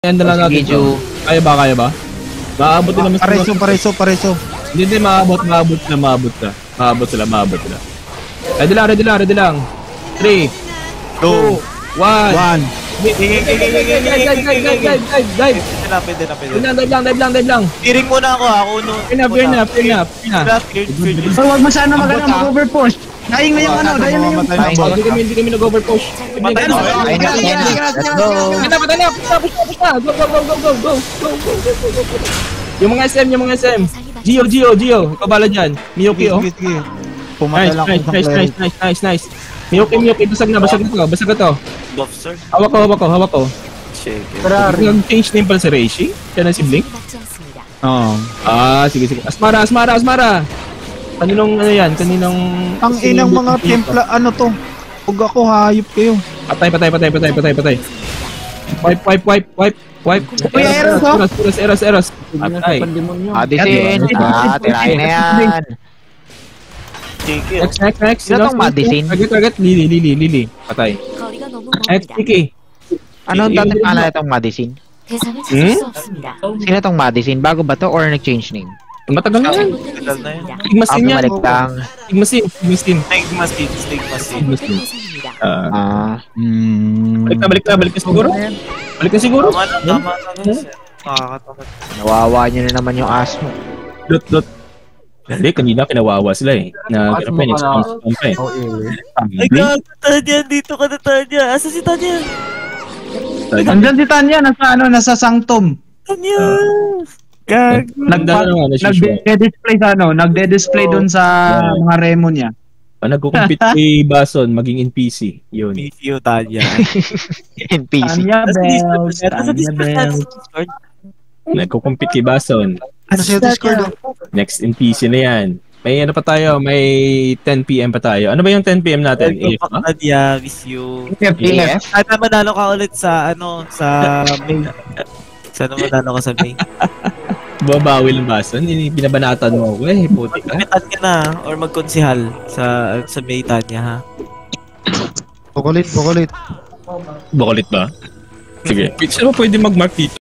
End na lang natin. Kaya ba? Maabot din naman Pareso. Hindi, maabot sila. Ready lang. 3, 2, 1. Dive. Pwede lang. Tiring muna ako ha. Enough. So wag masyado mag-overpush. Dahil na yung Hindi kami nag-overpush. Patay na. Let's go. Patay na. Go. Yung mga SM. Gio. Ikaw bala dyan. Miyuki, oh. Sige. Pumatay lang ako sa Nice. Miyuki. Basag na to. Officer. Hawak ko. Shake. Nag-change name pala si Reishi? Siya na si Blink? Oo. Sige. Asmara. Kaninong yan? Ang inang mga templa, ano to? Huwag ako, hayop kayo. Patay. Wipe. Eros. Patay. Medicine. Tirahin na yan. Next. Sino tong medicine? Target. Lily. Patay. Next, Kiki. Ano ang dating pala itong medicine? Sino tong medicine? Bago ba to or nag-change name? Matagal na yan. Tigmasin yan. Bumalik lang. Tigmasin. Balik na siguro. Tama. Nakakatakot. Nawawa nyo na naman yung ass mo. Dot. Hindi, kanina kinawawa sila eh. Spam pa eh. Ay, gago, Tanya. Dito ka na, Tanya. Asa si Tanya? Andyan si Tanya, nasa Sanctum. Tanya! Gago. Nagde-display doon sa mga remo niya. Nagkukumpit kay Bason, maging NPC. Yun. PCO, Tanya. NPC. Tanya Bells. Nagkukumpit kay Bason. Ano sa'yo Discord? Next NPC na yan. May ano pa tayo, may 10 PM pa tayo. Ano ba yung 10 PM natin? AF ba? Tanya, miss you. AF? Sana manalo ka ulit sa May. Sana manalo ka sa May. Babawi ng Bason, binabanatan mo ako eh, puti ka. Kumitan ka na or magkonsihal sa May, Tanya, ha? Bukulit. Bakulit ba? Sige. Sino pwede mag-mark dito?